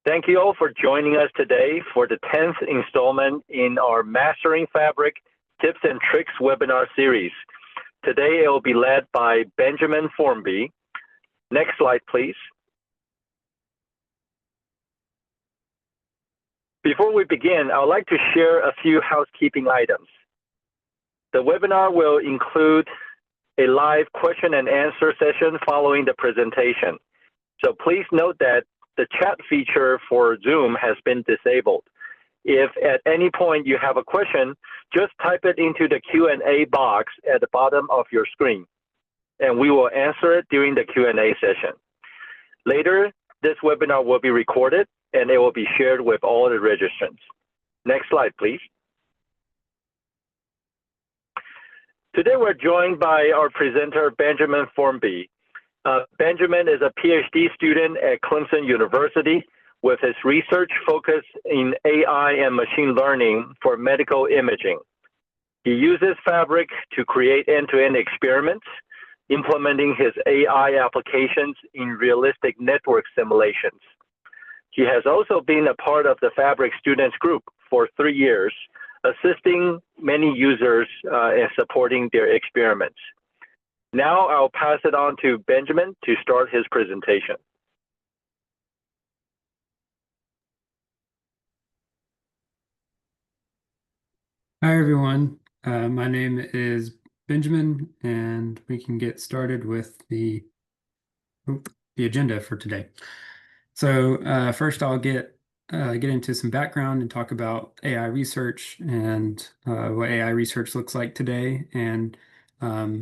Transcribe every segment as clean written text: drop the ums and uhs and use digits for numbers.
Thank you all for joining us today for the 10th installment in our Mastering Fabric Tips and Tricks webinar series. Today it will be led by Benjamin Formby. Next slide, please. Before we begin, I would like to share a few housekeeping items. The webinar will include a live question and answer session following the presentation. So please note that the chat feature for Zoom has been disabled. If at any point you have a question, just type it into the Q&A box at the bottom of your screen, and we will answer it during the Q&A session. Later, this webinar will be recorded, and it will be shared with all the registrants. Next slide, please. Today, we're joined by our presenter, Benjamin Formby. Benjamin is a PhD student at Clemson University with his research focus in AI and machine learning for medical imaging. He uses Fabric to create end-to-end experiments, implementing his AI applications in realistic network simulations. He has also been a part of the Fabric Students Group for 3 years, assisting many users in supporting their experiments. Now I'll pass it on to Benjamin to start his presentation. Hi, everyone. My name is Benjamin, and we can get started with the agenda for today. So first I'll get into some background and talk about AI research and what AI research looks like today and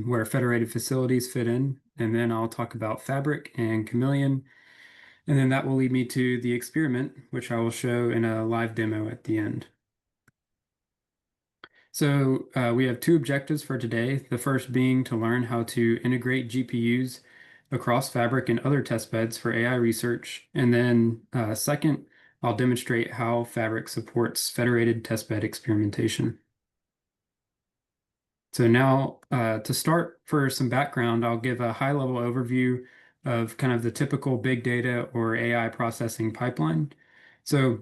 where federated facilities fit in. And then I'll talk about Fabric and Chameleon. And then that will lead me to the experiment, which I will show in a live demo at the end. So we have 2 objectives for today. The first being to learn how to integrate GPUs across Fabric and other test beds for AI research. And then second, I'll demonstrate how Fabric supports federated testbed experimentation. So now to start, for some background, I'll give a high-level overview of kind of the typical big data or AI processing pipeline. So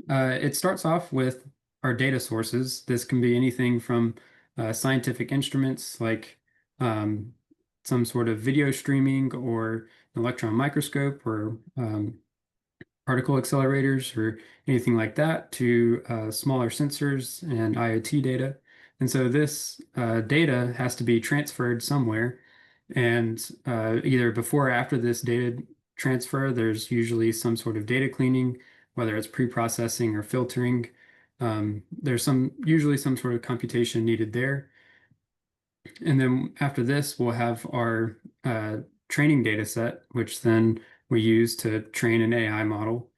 it starts off with our data sources. This can be anything from scientific instruments like some sort of video streaming or an electron microscope or particle accelerators or anything like that to smaller sensors and IoT data. And so this data has to be transferred somewhere. And either before or after this data transfer, there's usually some sort of data cleaning, whether it's pre-processing or filtering. There's usually some sort of computation needed there. And then after this, we'll have our training data set, which then we use to train an AI model.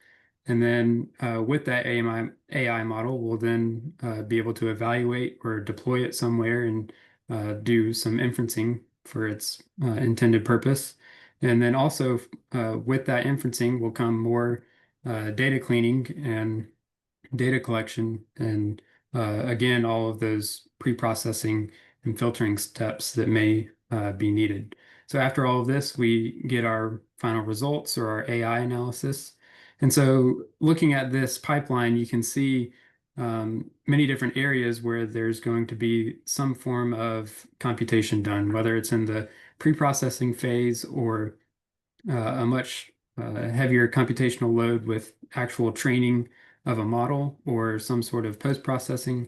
And then with that AI model, we'll then be able to evaluate or deploy it somewhere and do some inferencing for its intended purpose. And then also with that inferencing will come more data cleaning and data collection, and again, all of those pre-processing and filtering steps that may be needed. So after all of this, we get our final results or our AI analysis. And so looking at this pipeline, you can see many different areas where there's going to be some form of computation done, whether it's in the pre-processing phase or a much heavier computational load with actual training of a model or some sort of post-processing.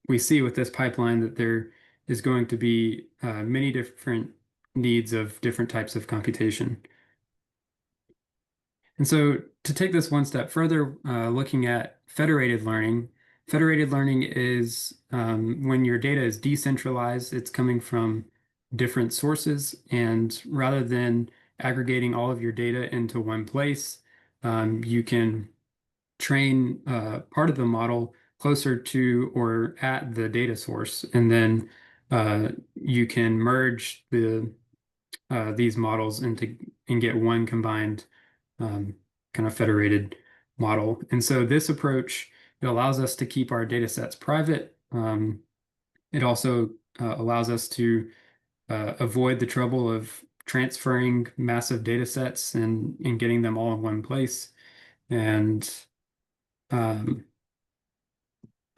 We see with this pipeline that there is going to be many different needs of different types of computation. And so to take this one step further, looking at federated learning is when your data is decentralized, it's coming from different sources, and rather than aggregating all of your data into one place, you can train part of the model closer to or at the data source, and then you can merge these models and get one combined kind of federated model. And so this approach, it allows us to keep our data sets private. It also allows us to avoid the trouble of transferring massive data sets and getting them all in one place. And um,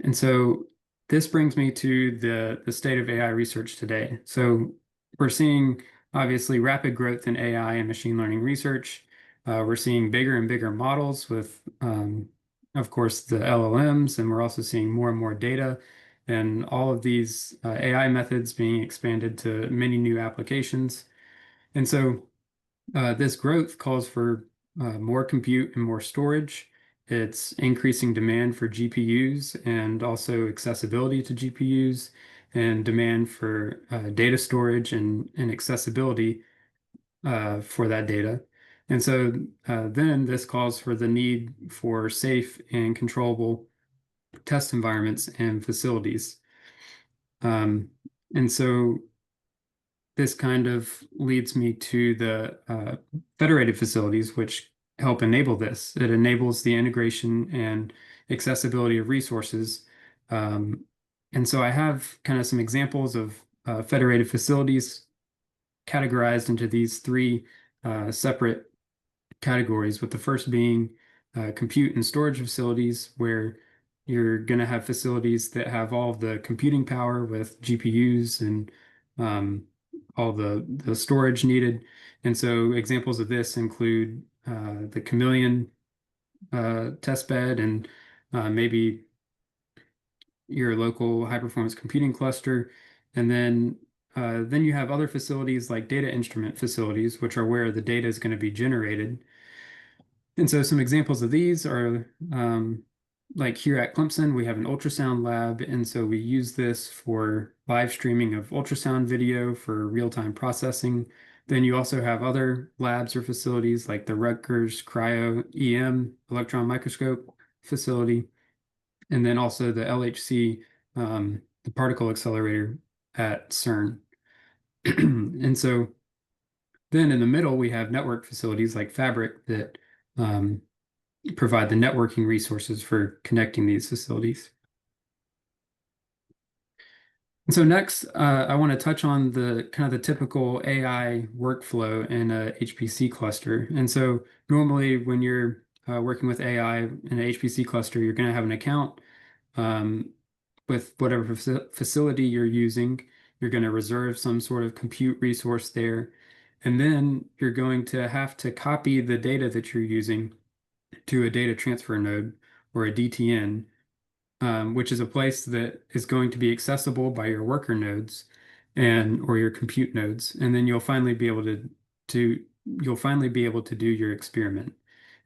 and so this brings me to the state of AI research today. So we're seeing obviously rapid growth in AI and machine learning research. We're seeing bigger and bigger models with, of course, the LLMs, and we're also seeing more and more data and all of these AI methods being expanded to many new applications. And so this growth calls for more compute and more storage. It's increasing demand for GPUs and also accessibility to GPUs and demand for data storage and accessibility for that data. And so then this calls for the need for safe and controllable test environments and facilities. Um, and so this kind of leads me to the federated facilities, which help enable this. It enables the integration and accessibility of resources. Um, and so I have kind of some examples of federated facilities categorized into these three separate categories, with the first being compute and storage facilities, where you're going to have facilities that have all of the computing power with GPUs and all the storage needed. And so examples of this include the Chameleon test bed and maybe your local high performance computing cluster. And then you have other facilities like data instrument facilities, which are where the data is going to be generated. And so some examples of these are like here at Clemson, we have an ultrasound lab. And so we use this for live streaming of ultrasound video for real-time processing. Then you also have other labs or facilities like the Rutgers Cryo EM electron microscope facility. And then also the LHC, the particle accelerator at CERN. And so then in the middle, we have network facilities like Fabric that um, provide the networking resources for connecting these facilities. And so next, I want to touch on the kind of the typical AI workflow in a HPC cluster. And so normally when you're working with AI in an HPC cluster, you're going to have an account um, with whatever facility you're using. You're going to reserve some sort of compute resource there. And then you're going to have to copy the data that you're using to a data transfer node or a DTN, which is a place that is going to be accessible by your worker nodes and or your compute nodes. And then you'll finally be able to you'll finally be able to do your experiment.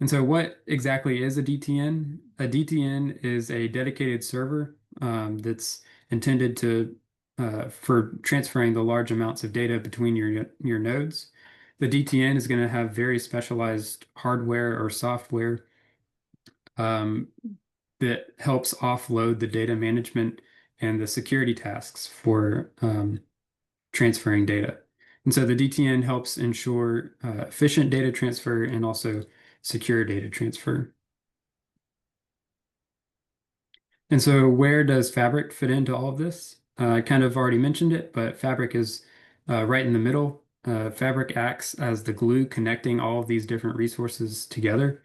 And so what exactly is a DTN? A DTN is a dedicated server that's intended to for transferring the large amounts of data between your nodes. The DTN is going to have very specialized hardware or software um, that helps offload the data management and the security tasks for transferring data. And so the DTN helps ensure efficient data transfer and also secure data transfer. And so where does Fabric fit into all of this? I kind of already mentioned it, but Fabric is right in the middle. Fabric acts as the glue connecting all of these different resources together.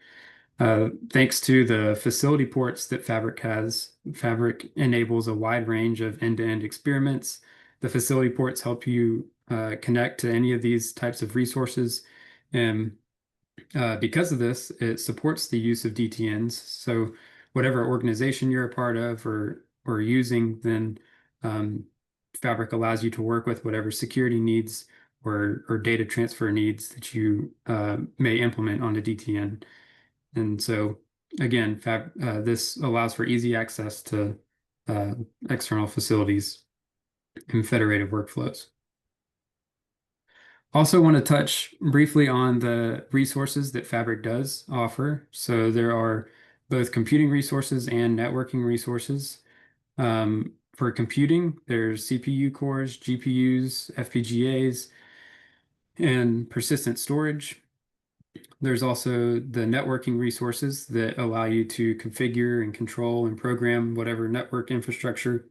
Thanks to the facility ports that Fabric has, Fabric enables a wide range of end-to-end experiments. The facility ports help you connect to any of these types of resources. And because of this, it supports the use of DTNs. So whatever organization you're a part of or using, then Fabric allows you to work with whatever security needs or data transfer needs that you may implement on a DTN. And so again, this allows for easy access to external facilities and federated workflows. Also want to touch briefly on the resources that Fabric does offer. So there are both computing resources and networking resources. For computing, there's CPU cores, GPUs, FPGAs, and persistent storage. There's also the networking resources that allow you to configure and control and program whatever network infrastructure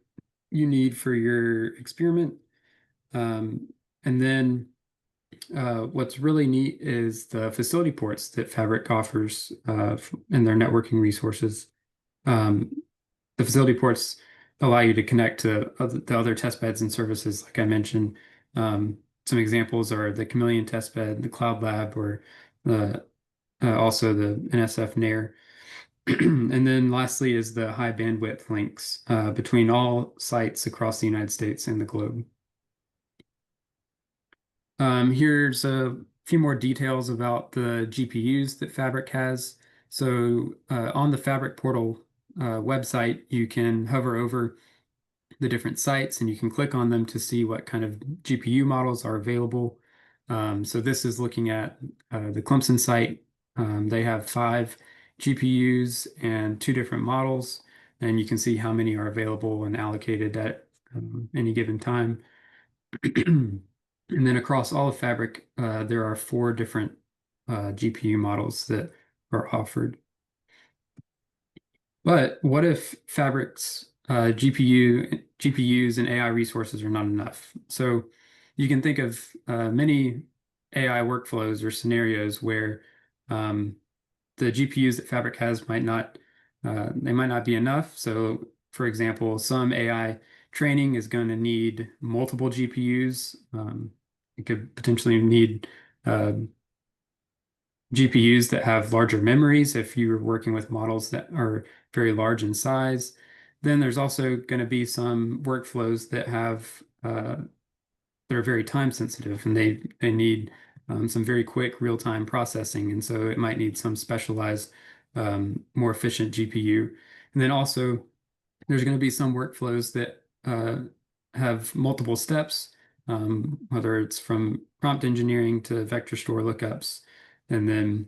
you need for your experiment. And then what's really neat is the facility ports that Fabric offers in their networking resources. Um, the facility ports allow you to connect to the other test beds and services, like I mentioned. Some examples are the Chameleon testbed, the Cloud Lab, or the also the NSF NAIR. And then lastly is the high bandwidth links between all sites across the United States and the globe. Here's a few more details about the GPUs that Fabric has. So on the Fabric portal website, you can hover over the different sites and you can click on them to see what kind of GPU models are available. So this is looking at the Clemson site. They have 5 GPUs and 2 different models, and you can see how many are available and allocated at any given time. And then across all of Fabric, there are 4 different GPU models that are offered. But what if Fabric's GPUs and AI resources are not enough? So you can think of many AI workflows or scenarios where the GPUs that Fabric has they might not be enough. So for example, some AI training is going to need multiple GPUs. It could potentially need uh, GPUs that have larger memories if you're working with models that are very large in size. Then there's also going to be some workflows that have that are very time sensitive and they need some very quick real-time processing. And so it might need some specialized, more efficient GPU. And then also there's going to be some workflows that have multiple steps, whether it's from prompt engineering to vector store lookups, and then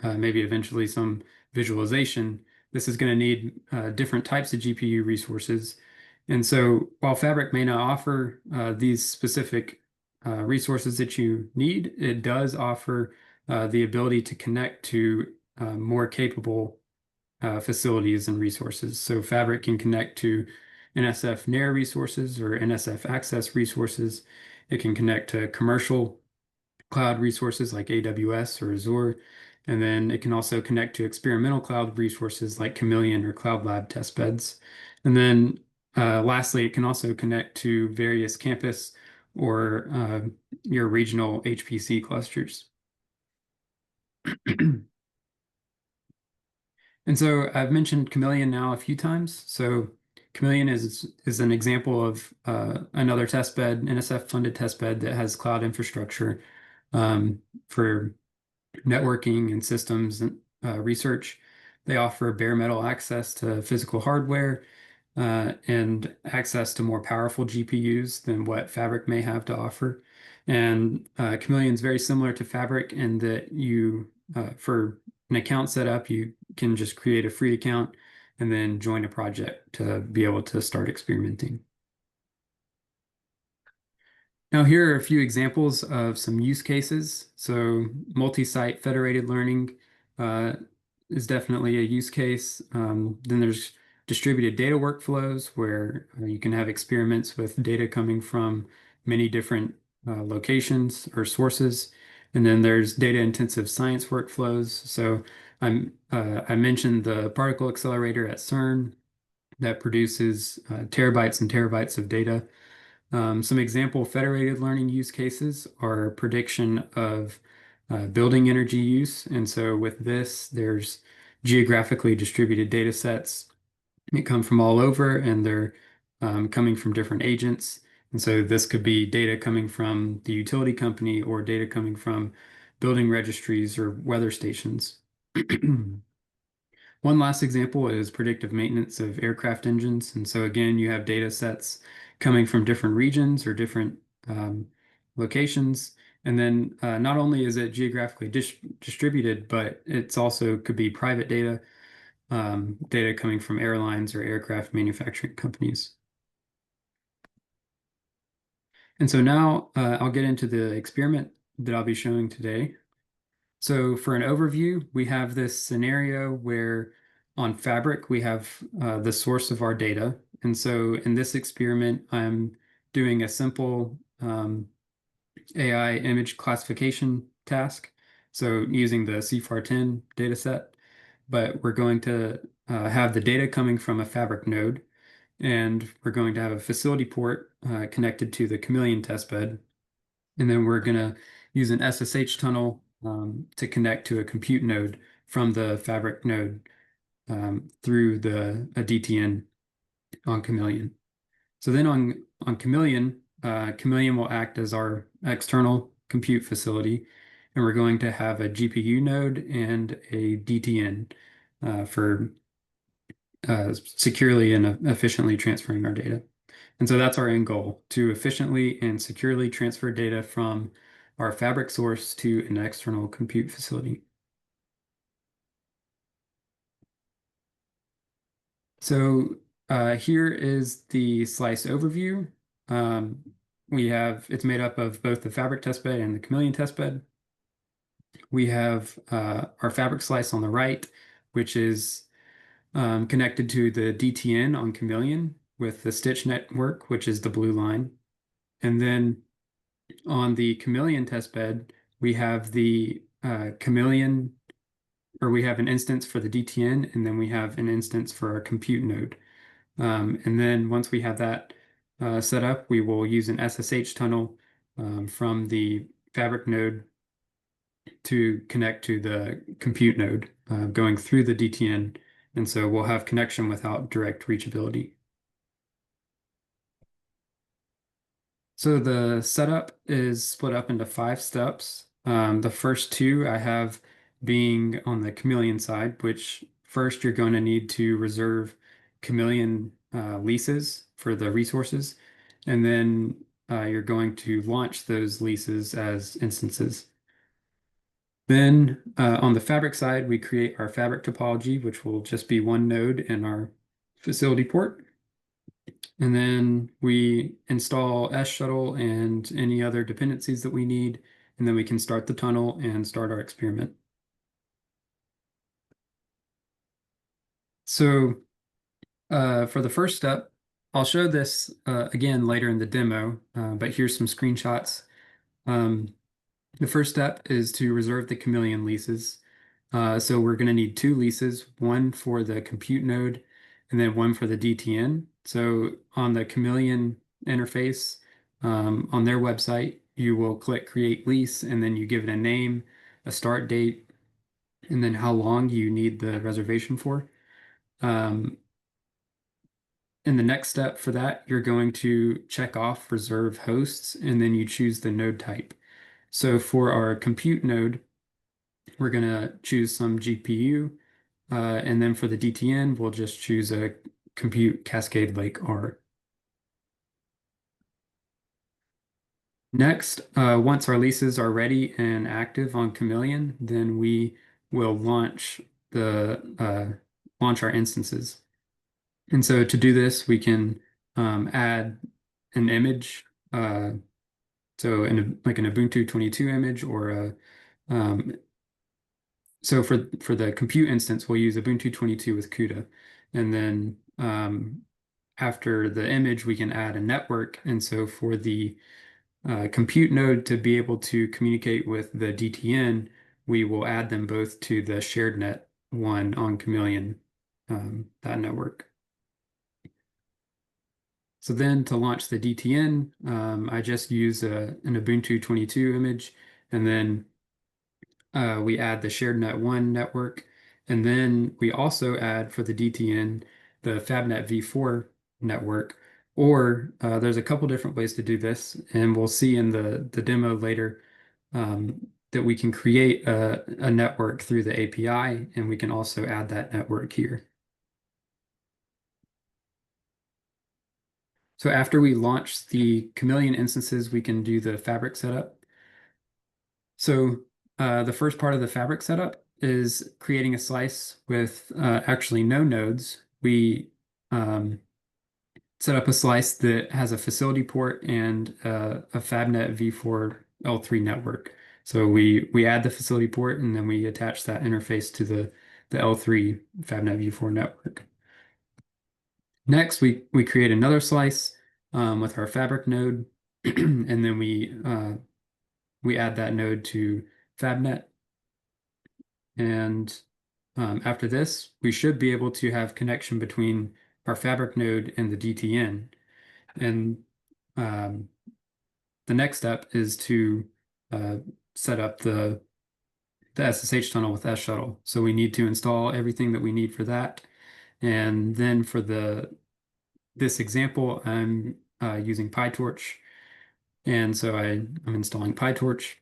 maybe eventually some visualization. This is going to need different types of GPU resources. And so while Fabric may not offer these specific resources that you need, it does offer the ability to connect to more capable facilities and resources. So Fabric can connect to NSF NAIR resources or NSF Access resources. It can connect to commercial cloud resources like AWS or Azure. And then it can also connect to experimental cloud resources like Chameleon or Cloud Lab testbeds. And then lastly, it can also connect to various campus or your regional HPC clusters. And so I've mentioned Chameleon now a few times. So Chameleon is an example of another testbed, NSF funded testbed that has cloud infrastructure for networking and systems research. They offer bare metal access to physical hardware and access to more powerful GPUs than what Fabric may have to offer. And Chameleon is very similar to Fabric in that for an account setup, you can just create a free account and then join a project to be able to start experimenting. Now, here are a few examples of some use cases. So multi-site federated learning is definitely a use case. Then there's distributed data workflows where you can have experiments with data coming from many different locations or sources. And then there's data-intensive science workflows. So I mentioned the particle accelerator at CERN that produces terabytes and terabytes of data. Some example federated learning use cases are prediction of building energy use. And so with this, there's geographically distributed data sets that come from all over and they're coming from different agents. And so this could be data coming from the utility company or data coming from building registries or weather stations. One last example is predictive maintenance of aircraft engines. And so again, you have data sets coming from different regions or different locations. And then not only is it geographically distributed, but it's also could be private data, data coming from airlines or aircraft manufacturing companies. And so now I'll get into the experiment that I'll be showing today. So for an overview, we have this scenario where on Fabric, we have the source of our data. And so in this experiment, I'm doing a simple AI image classification task. So using the CFAR10 data set, but we're going to have the data coming from a Fabric node, and we're going to have a facility port connected to the Chameleon testbed. And then we're going to use an SSH tunnel to connect to a compute node from the Fabric node through a DTN on Chameleon. So then on Chameleon, Chameleon will act as our external compute facility, and we're going to have a GPU node and a DTN for securely and efficiently transferring our data. And so that's our end goal, to efficiently and securely transfer data from our Fabric source to an external compute facility. So here is the slice overview. Um, it's made up of both the Fabric testbed and the Chameleon testbed. We have our Fabric slice on the right, which is connected to the DTN on Chameleon with the stitch network, which is the blue line. And then on the Chameleon testbed, we have the Chameleon, or we have an instance for the DTN, and then we have an instance for our compute node. And then once we have that set up, we will use an SSH tunnel from the Fabric node to connect to the compute node going through the DTN. And so we'll have connection without direct reachability. So the setup is split up into 5 steps. The first two I have being on the Chameleon side, which first you're going to need to reserve Chameleon leases for the resources, and then you're going to launch those leases as instances. Then on the Fabric side, we create our Fabric topology, which will just be one node in our facility port. And then we install S-shuttle and any other dependencies that we need, and then we can start the tunnel and start our experiment. So for the first step, I'll show this again later in the demo, but here's some screenshots. The first step is to reserve the Chameleon leases. So we're going to need 2 leases, one for the compute node and then one for the DTN. So on the Chameleon interface, on their website, you will click create lease, and then you give it a name, a start date, and then how long you need the reservation for. In the next step for that, you're going to check off reserve hosts, and then you choose the node type. So for our compute node, we're going to choose some GPU. And then for the DTN, we'll just choose a compute Cascade Lake R. Next, once our leases are ready and active on Chameleon, then we will launch our instances. And so to do this, we can add an image, so like an Ubuntu 22 image, or so for the compute instance, we'll use Ubuntu 22 with CUDA, and then after the image, we can add a network. And so for the compute node to be able to communicate with the DTN, we will add them both to the shared net one on Chameleon, that network. So then to launch the DTN, I just use an Ubuntu 22 image, and then we add the shared net 1 network. And then we also add for the DTN the FabNet v4 network, or there's a couple different ways to do this, and we'll see in the demo later that we can create a network through the API, and we can also add that network here. So after we launch the Chameleon instances, we can do the Fabric setup. So the first part of the Fabric setup is creating a slice with actually no nodes. We set up a slice that has a facility port and a FabNet v4 L3 network. So we add the facility port, and then we attach that interface to the L3 FabNet v4 network. Next, we create another slice with our Fabric node, and then we we add that node to FabNet. And after this, we should be able to have connection between our fabric node and the DTN. And um, the next step is to set up the SSH tunnel with S-Shuttle. So we need to install everything that we need for that. And then for this example, I'm using PyTorch. And so I'm installing PyTorch.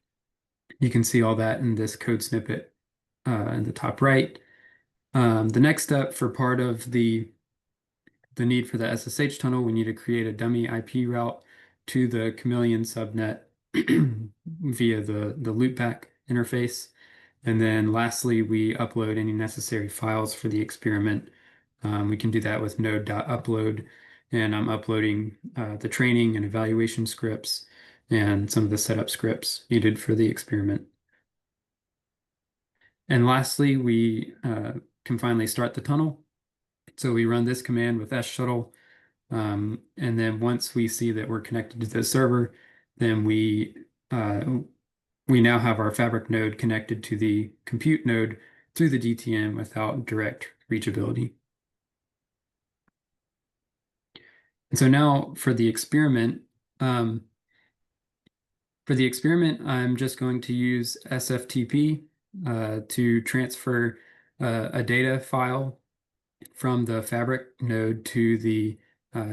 You can see all that in this code snippet in the top right. The next step for part of the need for the SSH tunnel, we need to create a dummy IP route to the Chameleon subnet via the loopback interface. And then lastly, we upload any necessary files for the experiment. We can do that with node.upload, and I'm uploading the training and evaluation scripts and some of the setup scripts needed for the experiment. And lastly, we can finally start the tunnel. So we run this command with S-Shuttle, and then once we see that we're connected to the server, then we now have our fabric node connected to the compute node through the DTN without direct reachability. And so now for the experiment, I'm just going to use SFTP to transfer a data file from the fabric node to the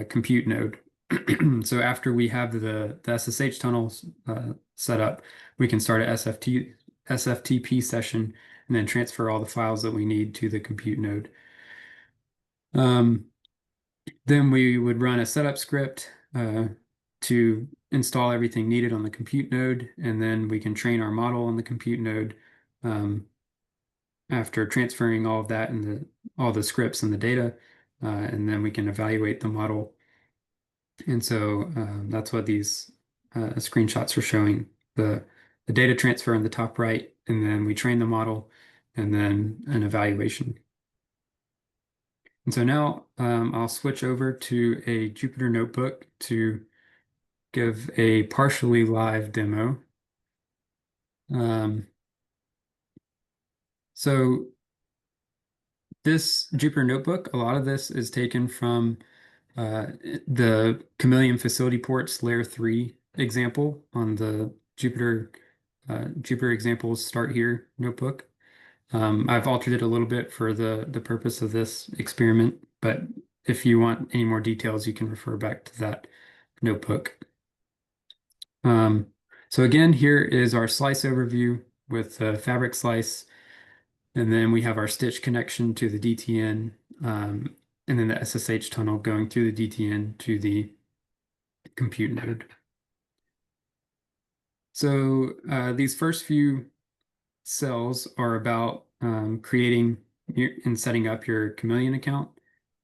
compute node. So after we have the SSH tunnels set up, we can start a SFTP session and then transfer all the files that we need to the compute node. Then we would run a setup script to install everything needed on the compute node, and then we can train our model on the compute node after transferring all of that and all the scripts and the data, and then we can evaluate the model. And so that's what these screenshots are showing, the data transfer in the top right, and then we train the model, and then an evaluation. And so now I'll switch over to a Jupyter notebook to give a partially live demo. So this Jupyter notebook, a lot of this is taken from the Chameleon facility ports layer 3 example on the Jupyter examples start here notebook. I've altered it a little bit for the purpose of this experiment, but if you want any more details, you can refer back to that notebook. So again, here is our slice overview with the fabric slice, and then we have our stitch connection to the DTN, and then the SSH tunnel going through the DTN to the compute node. So these first few cells are about creating and setting up your Chameleon account.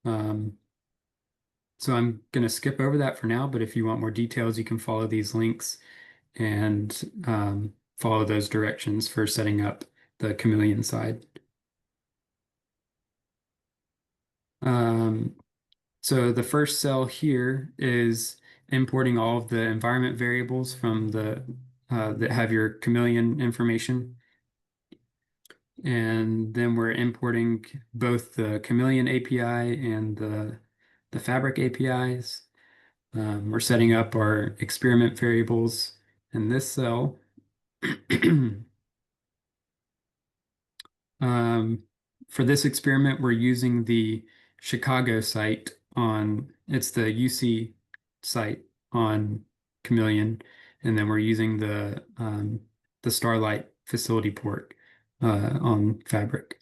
So I'm going to skip over that for now, but if you want more details, you can follow these links and follow those directions for setting up the Chameleon side. So the first cell here is importing all of the environment variables from the that have your Chameleon information. And then we're importing both the Chameleon API and the Fabric APIs. We're setting up our experiment variables in this cell. For this experiment, we're using the Chicago site it's the UC site on Chameleon, and then we're using the Starlight facility port on Fabric.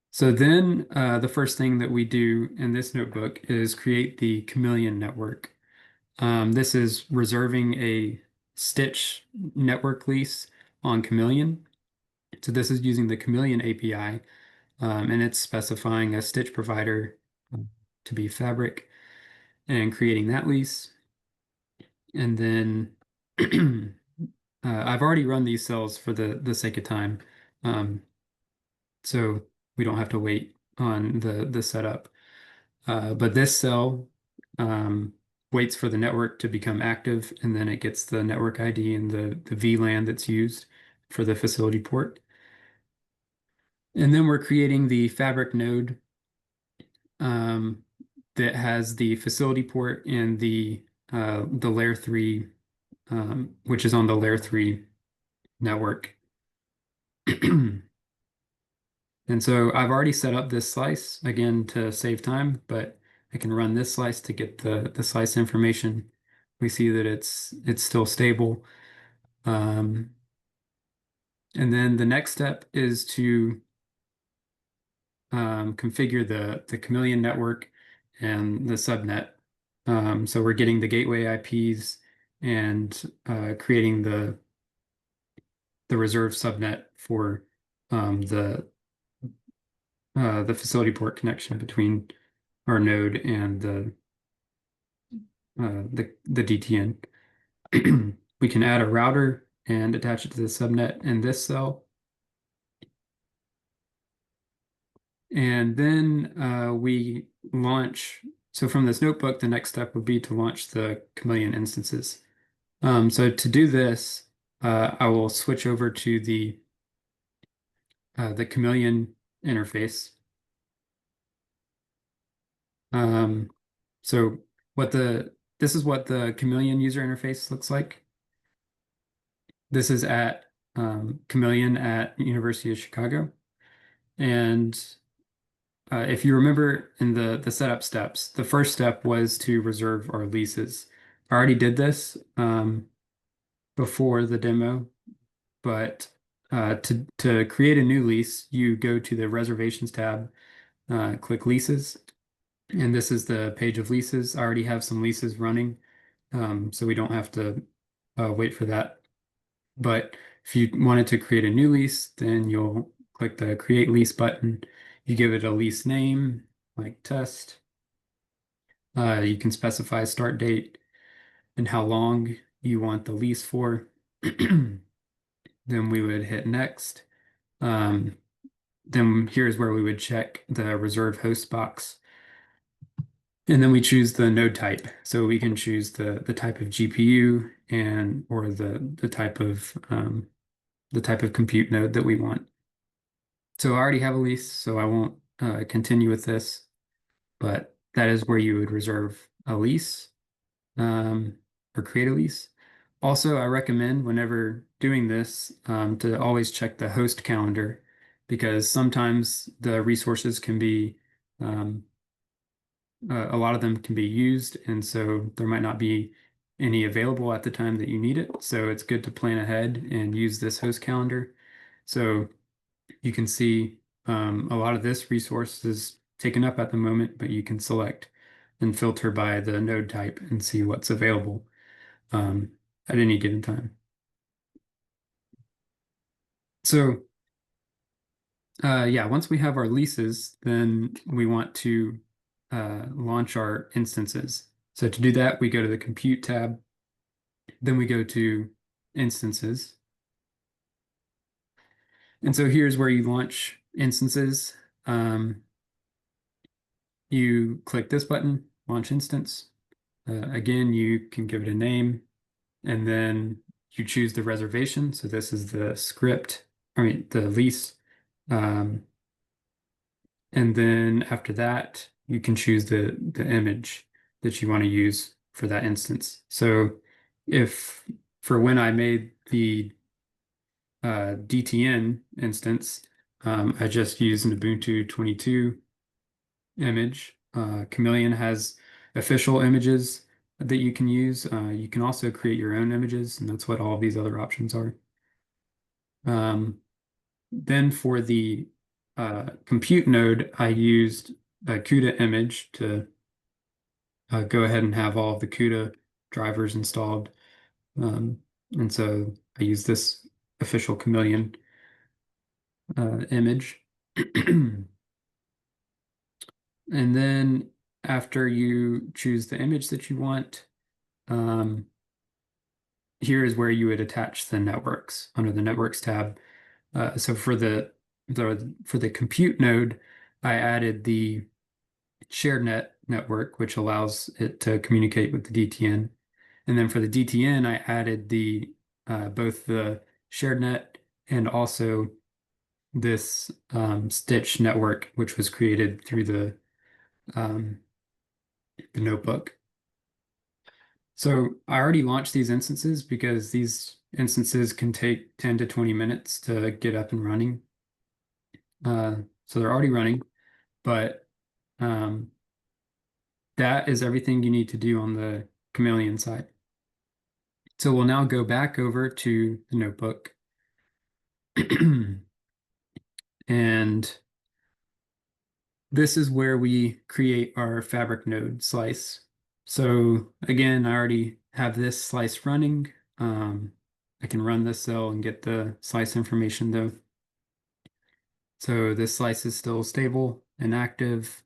So then the first thing that we do in this notebook is create the Chameleon network. This is reserving a stitch network lease on Chameleon. So this is using the Chameleon API, and it's specifying a stitch provider to be Fabric and creating that lease. And then I've already run these cells for the sake of time, so we don't have to wait on the setup. But this cell waits for the network to become active, and then it gets the network ID and the VLAN that's used for the facility port. And then we're creating the fabric node that has the facility port and the layer 3, which is on the layer 3 network. And so I've already set up this slice again to save time, but I can run this slice to get the slice information. We see that it's still stable. And then the next step is to configure the Chameleon network and the subnet. So we're getting the gateway IPs and creating the reserved subnet for the facility port connection between our node and the DTN. We can add a router and attach it to the subnet in this cell. And then we launch. So from this notebook, the next step would be to launch the Chameleon instances. So to do this, I will switch over to the Chameleon interface. So this is what the Chameleon user interface looks like. This is at Chameleon at University of Chicago. And if you remember in the setup steps, the first step was to reserve our leases. I already did this before the demo, but to create a new lease, you go to the reservations tab, click leases, and this is the page of leases. I already have some leases running, so we don't have to wait for that. But if you wanted to create a new lease, then you'll click the create lease button. You give it a lease name, like test. You can specify start date and how long you want the lease for. Then we would hit next. Then here's where we would check the reserve host box. And then we choose the node type. So we can choose the type of GPU and or the type of compute node that we want. So I already have a lease, so I won't continue with this, but that is where you would reserve a lease or create a lease. Also, I recommend whenever doing this to always check the host calendar, because sometimes the resources can be a lot of them can be used, and so there might not be any available at the time that you need it. So it's good to plan ahead and use this host calendar. So you can see a lot of this resource is taken up at the moment, but you can select and filter by the node type and see what's available at any given time. So yeah, once we have our leases, then we want to launch our instances. So to do that, we go to the Compute tab, then we go to Instances. And so here's where you launch instances. You click this button, Launch Instance. Again, you can give it a name, and then you choose the reservation. So this is the script, the lease. And then after that, you can choose the image that you want to use for that instance. So if for when I made the DTN instance, I just used an Ubuntu 22 image. Chameleon has official images that you can use. You can also create your own images, and that's what all of these other options are. Then for the compute node, I used a CUDA image to go ahead and have all of the CUDA drivers installed. And so I use this official Chameleon image. And then after you choose the image that you want, here is where you would attach the networks under the Networks tab. So for the compute node, I added the shared net network, which allows it to communicate with the DTN. And then for the DTN, I added the both the shared net and also this stitch network, which was created through the notebook. So I already launched these instances because these instances can take 10 to 20 minutes to get up and running. So they're already running, but that is everything you need to do on the Chameleon side. So we'll now go back over to the notebook. And this is where we create our fabric node slice. So again, I already have this slice running. I can run this cell and get the slice information though. So this slice is still stable and active.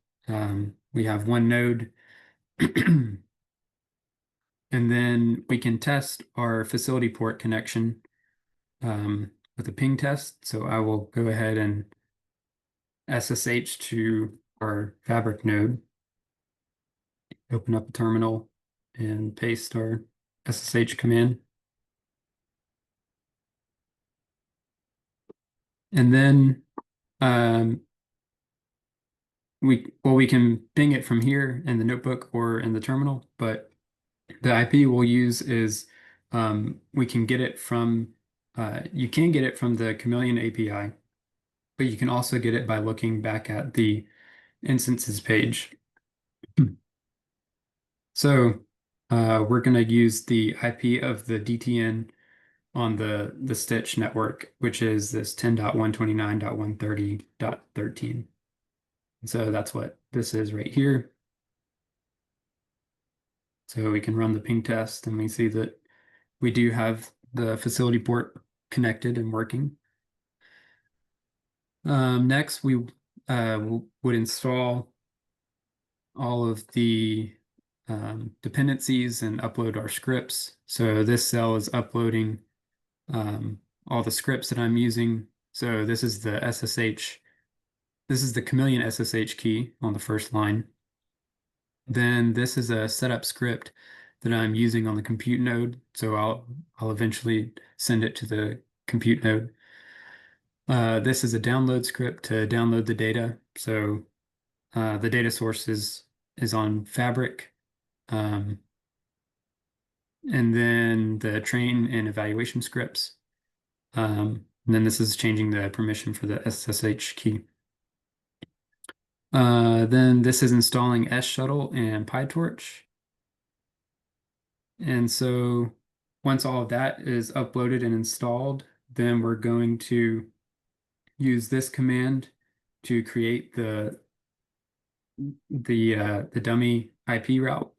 We have one node. And then we can test our facility port connection with a ping test. So I will go ahead and SSH to our fabric node, open up a terminal and paste our SSH command. And then we can ping it from here in the notebook or in the terminal, but the IP we'll use is we can get it from you can get it from the Chameleon API, but you can also get it by looking back at the instances page. So we're going to use the IP of the DTN on the Stitch network, which is this 10.129.130.13. So that's what this is right here. So we can run the ping test and we see that we do have the facility port connected and working. Next, we would install all of the dependencies and upload our scripts. So this cell is uploading all the scripts that I'm using. So this is the SSH, this is the Chameleon SSH key on the first line. Then this is a setup script that I'm using on the compute node. So I'll eventually send it to the compute node. This is a download script to download the data. So the data source is on Fabric. And then the train and evaluation scripts. And then this is changing the permission for the SSH key. Then this is installing S-Shuttle and PyTorch. And so once all of that is uploaded and installed, then we're going to use this command to create the dummy IP route.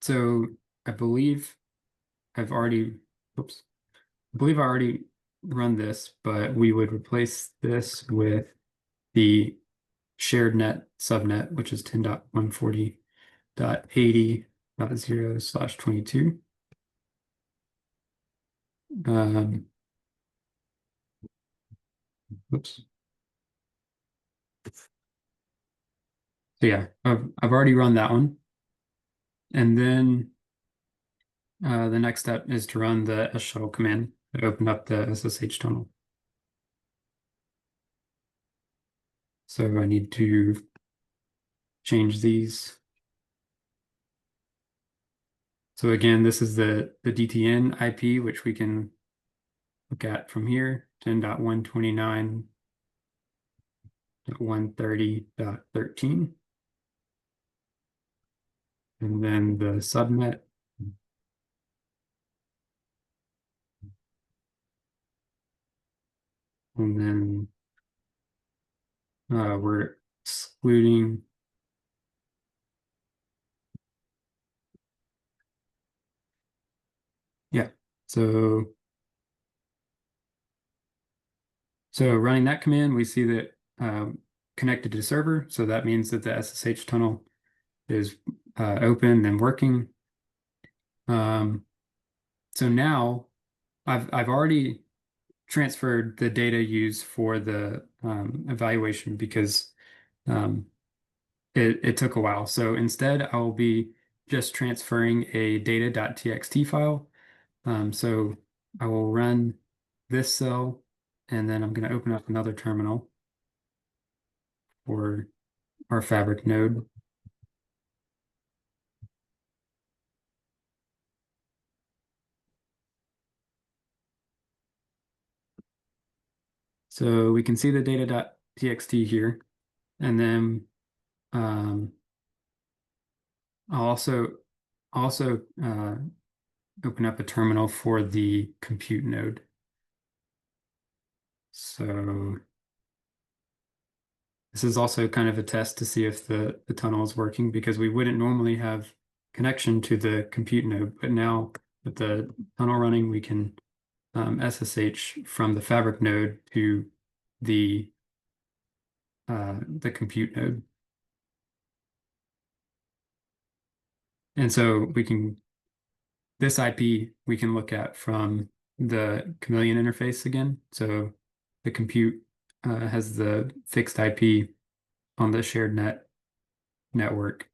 So I believe I already run this, but we would replace this with the shared net subnet, which is 10.140.80.0/22. Oops. So yeah, I've already run that one. And then the next step is to run the S-Shuttle command to open up the SSH tunnel. So I need to change these. So again, this is the DTN IP, which we can look at from here, 10.129.130.13. And then the subnet. And then we're excluding so running that command, we see that connected to the server. So that means that the SSH tunnel is open and working. So now I've already transferred the data used for the evaluation because it took a while. So instead, I will be just transferring a data.txt file. So I will run this cell, and then I'm going to open up another terminal for our Fabric node. So we can see the data.txt here, and then I'll also open up a terminal for the compute node. So this is also kind of a test to see if the tunnel is working, because we wouldn't normally have connection to the compute node, but now with the tunnel running, we can SSH from the Fabric node to the compute node. And so this IP we can look at from the Chameleon interface again. So the compute has the fixed IP on the shared network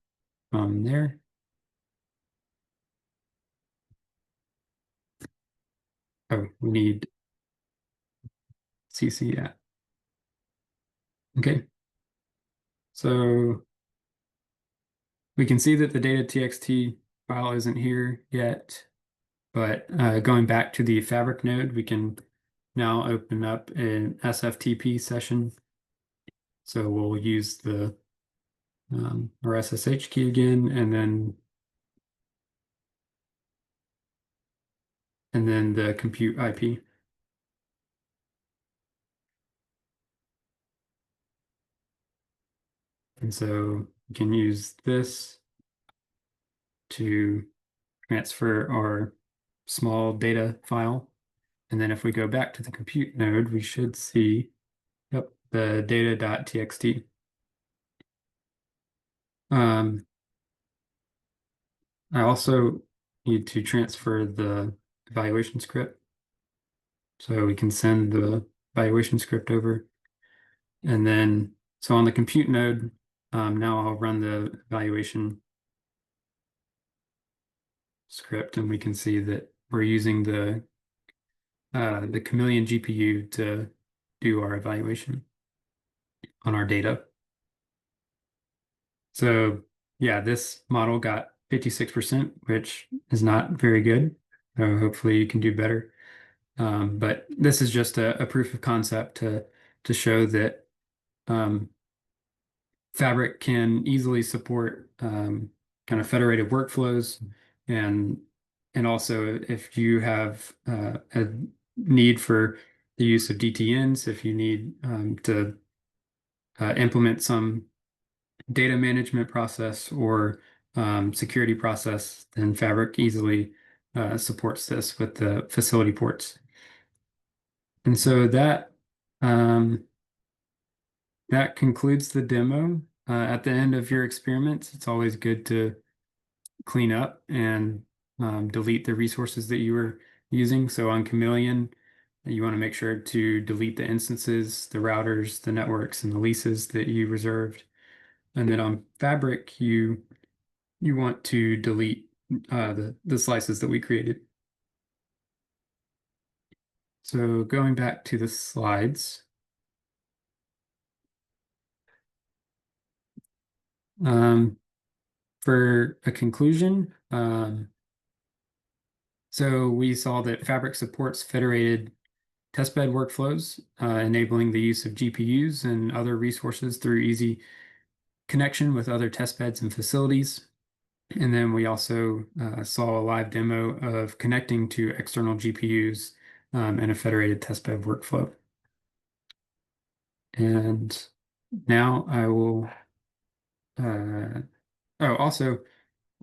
there. Oh, we need CC, yeah. Okay. So we can see that the data.txt file isn't here yet, but going back to the Fabric node, we can now open up an SFTP session. So we'll use the our SSH key again, and then the compute IP. And so we can use this to transfer our small data file. And then if we go back to the compute node, we should see, yep, the data.txt. I also need to transfer the evaluation script. So we can send the evaluation script over. And then, so on the compute node, now I'll run the evaluation script, and we can see that we're using the Chameleon GPU to do our evaluation on our data. So yeah, this model got 56%, which is not very good. So hopefully you can do better. But this is just a proof of concept to show that Fabric can easily support kind of federated workflows, and also if you have a need for the use of DTNs, if you need to implement some data management process or security process, then Fabric easily supports this with the facility ports. And so that concludes the demo. At the end of your experiments, it's always good to clean up and delete the resources that you were using. So on Chameleon, you want to make sure to delete the instances, the routers, the networks, and the leases that you reserved. And then on Fabric, you want to delete the slices that we created. So going back to the slides, for a conclusion, so we saw that Fabric supports federated testbed workflows, enabling the use of GPUs and other resources through easy connection with other testbeds and facilities. And then we also saw a live demo of connecting to external GPUs in a federated testbed workflow. And now I will, also,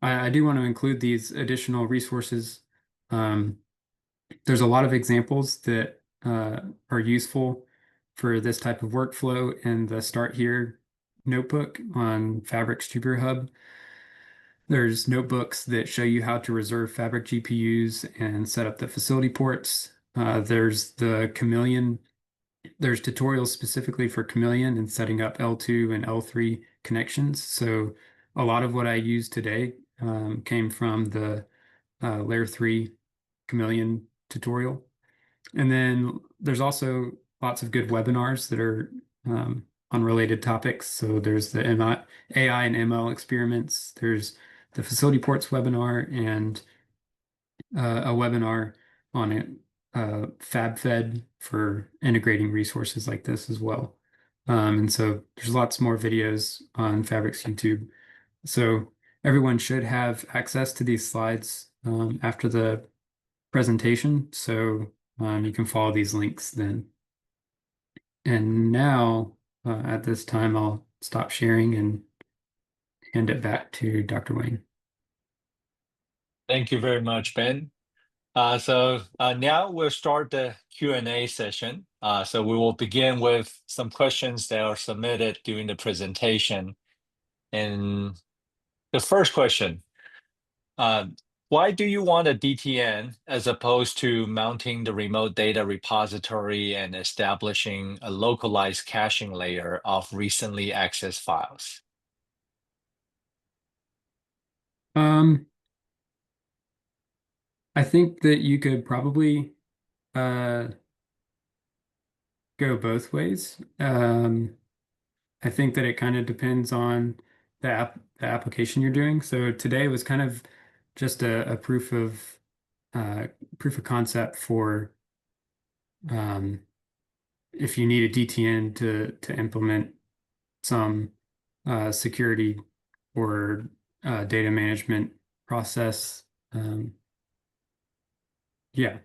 I do want to include these additional resources. There's a lot of examples that are useful for this type of workflow in the Start Here notebook on Fabric's Jupyter Hub. There's notebooks that show you how to reserve Fabric GPUs and set up the facility ports. There's the Chameleon There's tutorials specifically for Chameleon and setting up L2 and L3 connections. So a lot of what I use today came from the Layer 3 Chameleon tutorial. And then there's also lots of good webinars that are on related topics. So there's the AI and ML experiments. There's the Facility Ports webinar and a webinar on it, FabFed for integrating resources like this as well. And so there's lots more videos on Fabric's YouTube. So everyone should have access to these slides after the presentation. So you can follow these links then. And now at this time, I'll stop sharing and hand it back to Dr. Wayne. Thank you very much, Ben. So now we'll start the Q&A session. So we will begin with some questions that are submitted during the presentation. And the first question, why do you want a DTN as opposed to mounting the remote data repository and establishing a localized caching layer of recently accessed files? I think that you could probably uh, go both ways. I think that it kind of depends on the application you're doing. So today was kind of just a uh, proof of concept for um, if you need a DTN to implement some security or data management process. Yeah.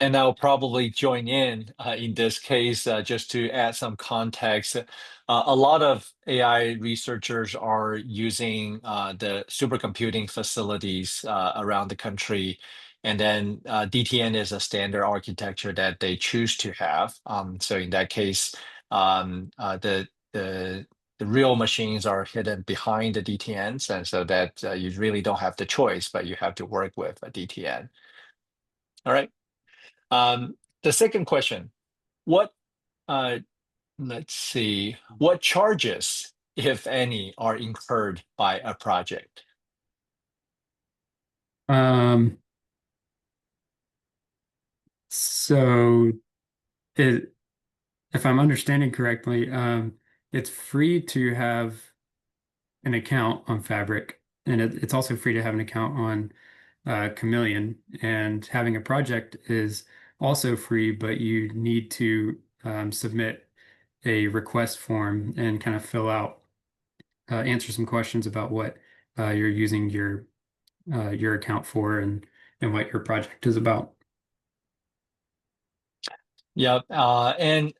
And I'll probably join in this case, just to add some context. A lot of AI researchers are using the supercomputing facilities around the country. And then DTN is a standard architecture that they choose to have. So in that case, the real machines are hidden behind the DTNs. And so that you really don't have the choice, but you have to work with a DTN. All right. The second question, what, uh, let's see, what charges, if any, are incurred by a project? Um, so it, if I'm understanding correctly, it's free to have an account on Fabric, and it's also free to have an account on Chameleon. And having a project is also free, but you need to submit a request form and kind of fill out, answer some questions about what you're using your account for and what your project is about. Yeah, and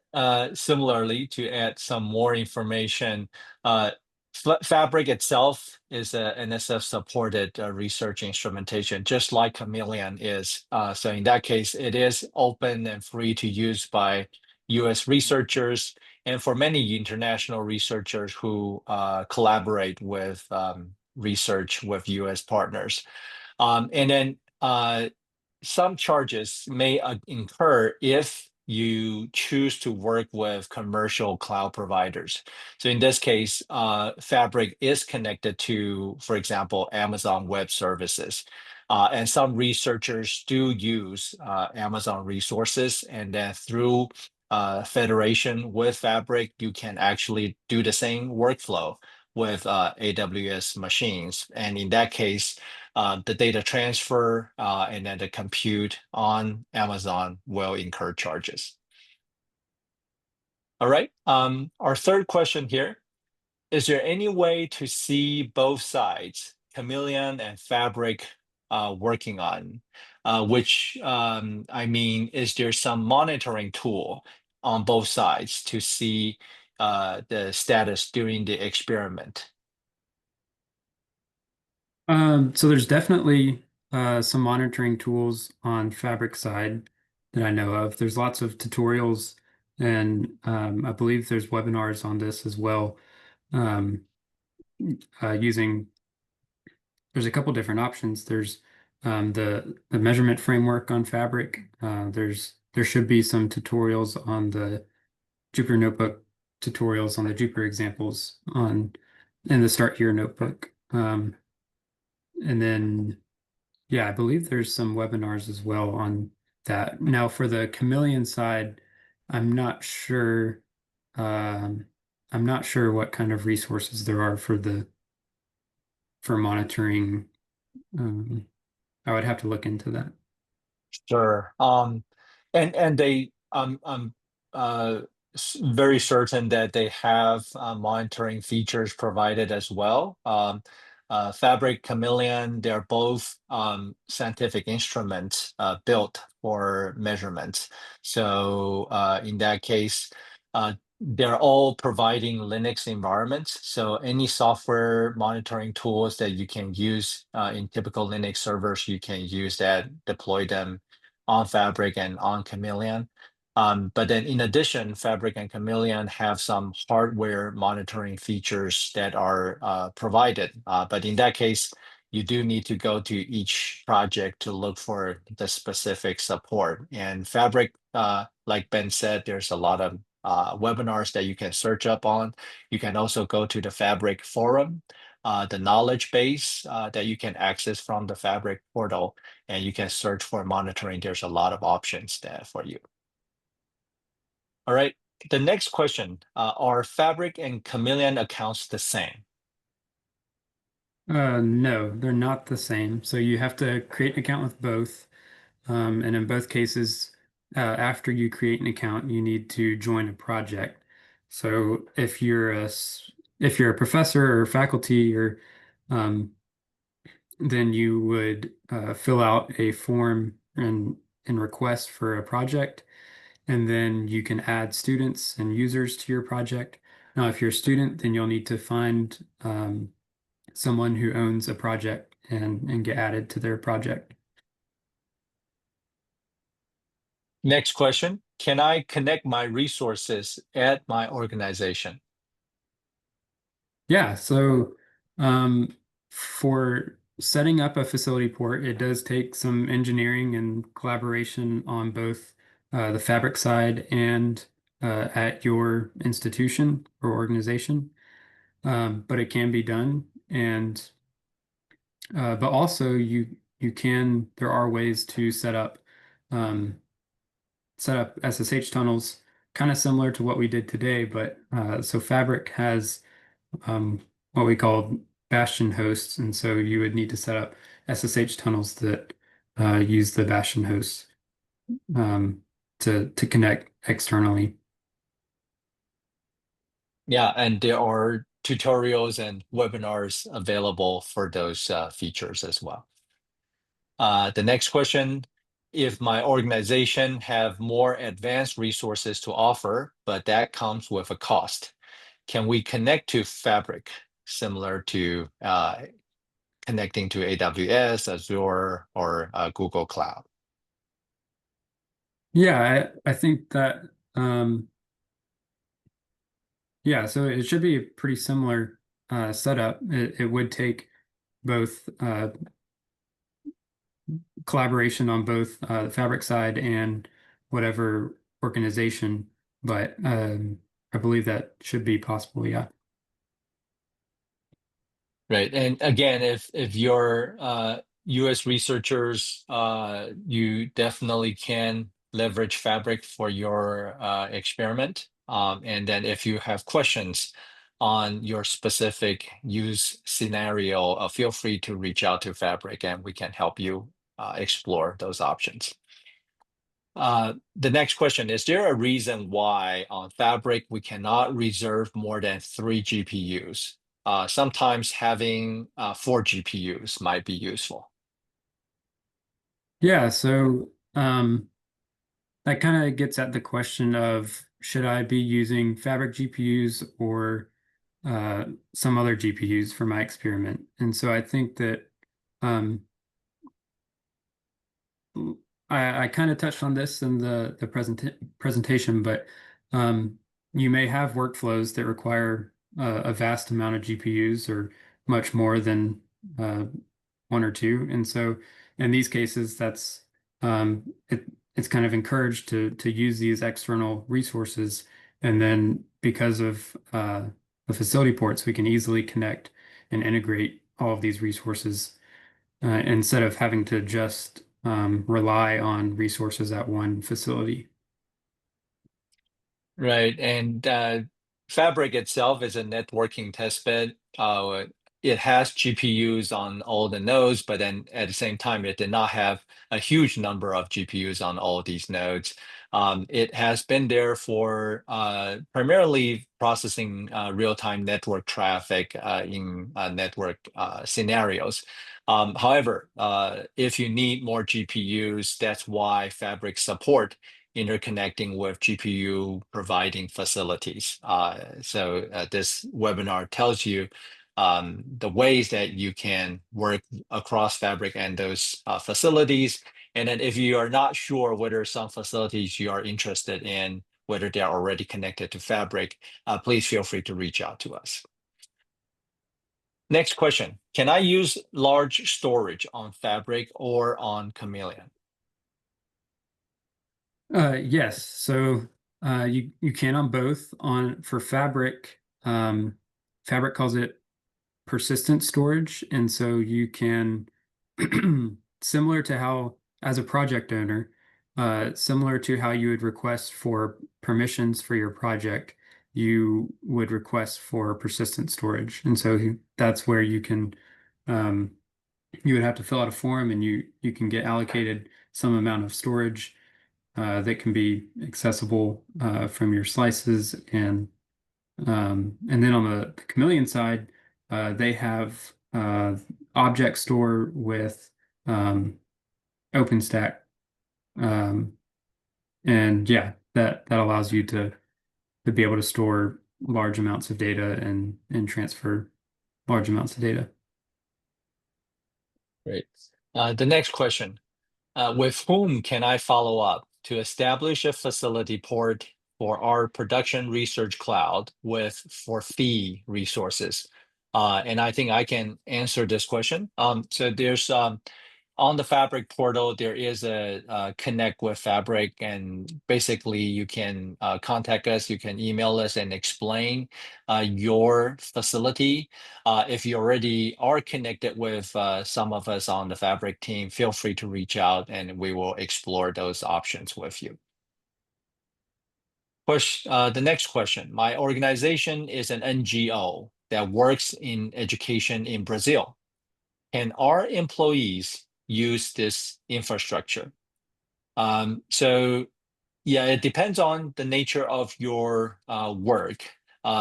similarly, to add some more information, Fabric itself is a NSF-supported research instrumentation, just like Chameleon is. So in that case, it is open and free to use by US researchers and for many international researchers who collaborate with research with US partners. And then some charges may incur if you choose to work with commercial cloud providers. So in this case, Fabric is connected to, for example, Amazon Web Services. And some researchers do use Amazon resources, and then through federation with Fabric, you can actually do the same workflow with AWS machines. And in that case, the data transfer and then the compute on Amazon will incur charges. All right. Our third question here, is there any way to see both sides, Chameleon and Fabric, working on? Which, I mean, is there some monitoring tool on both sides to see the status during the experiment? So there's definitely some monitoring tools on Fabric side that I know of. There's lots of tutorials, and I believe there's webinars on this as well. Um, using there's a couple different options. There's the measurement framework on Fabric. There's there should be some tutorials on the Jupyter Notebook tutorials on the Jupyter examples in the Start Here notebook. And then, yeah, I believe there's some webinars as well on that. Now, for the Chameleon side, I'm not sure. Um, I'm not sure what kind of resources there are for monitoring. I would have to look into that. Sure. And they I'm very certain that they have monitoring features provided as well. Fabric, Chameleon, they're both scientific instruments built for measurements. So in that case, they're all providing Linux environments. So any software monitoring tools that you can use in typical Linux servers, you can use that, deploy them on Fabric and on Chameleon. But then in addition, Fabric and Chameleon have some hardware monitoring features that are provided. But in that case, you do need to go to each project to look for the specific support. And Fabric, like Ben said, there's a lot of webinars that you can search up on. You can also go to the Fabric forum, the knowledge base that you can access from the Fabric portal, and you can search for monitoring. There's a lot of options there for you. All right, the next question, are Fabric and Chameleon accounts the same? No, they're not the same. So you have to create an account with both. And in both cases, after you create an account, you need to join a project. So if you're a professor or faculty, or then you would fill out a form and request for a project, and then you can add students and users to your project. Now, if you're a student, then you'll need to find someone who owns a project and get added to their project. Next question, can I connect my resources at my organization? Yeah, so for setting up a facility port, it does take some engineering and collaboration on both the Fabric side and at your institution or organization. But it can be done, and but also there are ways to set up SSH tunnels, kind of similar to what we did today. But so Fabric has what we call bastion hosts, and so you would need to set up SSH tunnels that use the bastion hosts to connect externally. Yeah, and there are tutorials and webinars available for those features as well. The next question, if my organization have more advanced resources to offer, but that comes with a cost, can we connect to Fabric similar to connecting to AWS, Azure, or Google Cloud? Yeah, I think that yeah, so it should be a pretty similar setup. It would take both collaboration on both the Fabric side and whatever organization, but I believe that should be possible, yeah. Right, and again, if you're US researchers, you definitely can leverage Fabric for your experiment. And then if you have questions on your specific use scenario, feel free to reach out to Fabric and we can help you explore those options. The next question, is there a reason why on Fabric we cannot reserve more than 3 GPUs? Sometimes having 4 GPUs might be useful. Yeah, so that kind of gets at the question of, should I be using Fabric GPUs or some other GPUs for my experiment? And so I think that I kind of touched on this in the presentation, but you may have workflows that require a vast amount of GPUs or much more than one or two. And so in these cases, it's kind of encouraged to use these external resources. And then because of the facility ports, we can easily connect and integrate all of these resources instead of having to just rely on resources at one facility. Right, and Fabric itself is a networking testbed. It has GPUs on all the nodes, but then at the same time, it did not have a huge number of GPUs on all these nodes. It has been there for primarily processing real-time network traffic in network scenarios. However, if you need more GPUs, that's why Fabric support interconnecting with GPU providing facilities. So this webinar tells you the ways that you can work across Fabric and those facilities. And then if you are not sure whether some facilities you are interested in, whether they are already connected to Fabric, please feel free to reach out to us. Next question, can I use large storage on Fabric or on Chameleon? Yes, so you can on both. For Fabric, Fabric calls it persistent storage, and so you can similar to how, as a project owner, similar to how you would request for permissions for your project, you would request for persistent storage, and so that's where you can you would have to fill out a form, and you can get allocated some amount of storage that can be accessible from your slices. And then on the Chameleon side, they have object store with OpenStack. And yeah, that allows you to be able to store large amounts of data and transfer large amounts of data. Great. The next question, with whom can I follow up to establish a facility port for our production research cloud for fee resources? And I think I can answer this question. So there's on the Fabric portal, there is a connect with Fabric, and basically you can contact us, you can email us and explain your facility. If you already are connected with some of us on the Fabric team, feel free to reach out and we will explore those options with you. The next question, my organization is an NGO that works in education in Brazil. Can our employees use this infrastructure? So yeah, it depends on the nature of your work.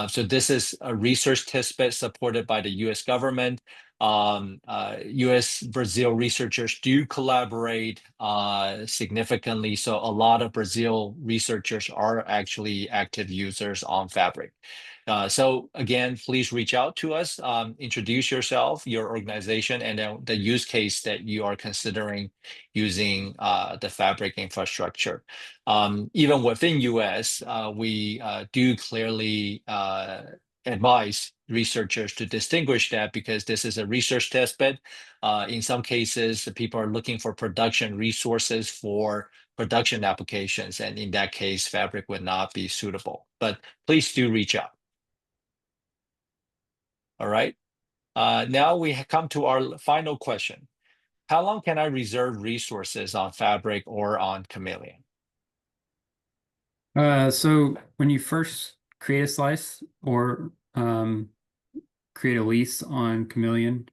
So this is a research testbed supported by the US government. US Brazil researchers do collaborate significantly. So a lot of Brazil researchers are actually active users on Fabric. So again, please reach out to us, introduce yourself, your organization, and then the use case that you are considering using the Fabric infrastructure. Even within US, we do clearly advise researchers to distinguish that, because this is a research testbed. In some cases, the people are looking for production resources for production applications, and in that case, Fabric would not be suitable. But please do reach out. All right. Now we come to our final question. How long can I reserve resources on Fabric or on Chameleon? So when you first create a slice or create a lease on Chameleon,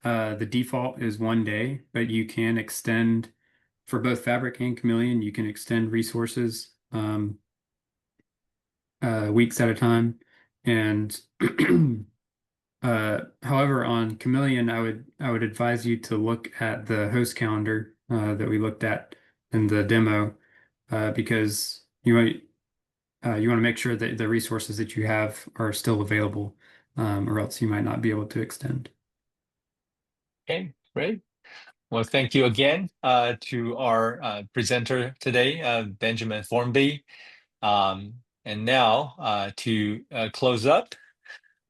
the default is 1 day, but you can extend for both Fabric and Chameleon, you can extend resources weeks at a time. And however, on Chameleon, I would advise you to look at the host calendar that we looked at in the demo, because you want to make sure that the resources that you have are still available, or else you might not be able to extend. Okay, great. Well, thank you again to our presenter today, Benjamin Formby. And now to close up,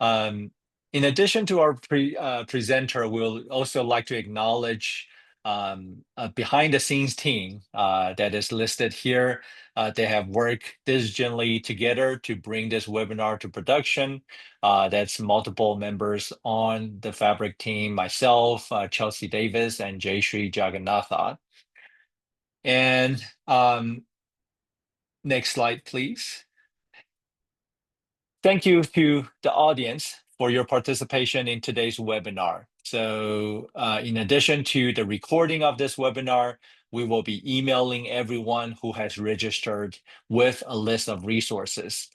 in addition to our presenter, we'll also like to acknowledge behind the scenes team that is listed here. They have worked diligently together to bring this webinar to production. That's multiple members on the Fabric team, myself, Chelsea Davis, and Jayshree Jagannatha. And next slide, please. Thank you to the audience for your participation in today's webinar. So in addition to the recording of this webinar, we will be emailing everyone who has registered with a list of resources.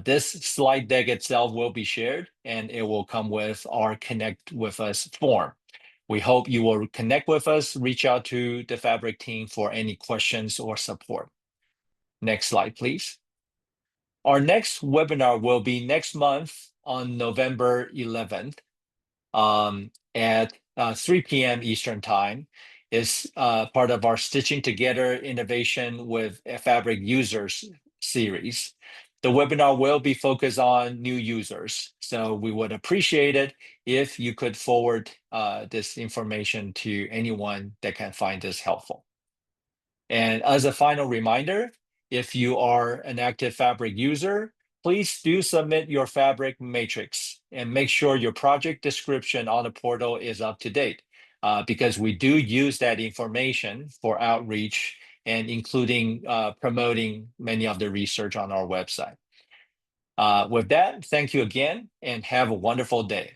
This slide deck itself will be shared, and it will come with our Connect with Us form. We hope you will connect with us, reach out to the Fabric team for any questions or support. Next slide, please. Our next webinar will be next month on November 11th at 3 p.m. Eastern Time. It's part of our Stitching Together Innovation with Fabric Users series. The webinar will be focused on new users, so we would appreciate it if you could forward this information to anyone that can find this helpful. And as a final reminder, if you are an active Fabric user, please do submit your Fabric matrix and make sure your project description on the portal is up to date, because we do use that information for outreach and including promoting many of the research on our website. With that, thank you again and have a wonderful day.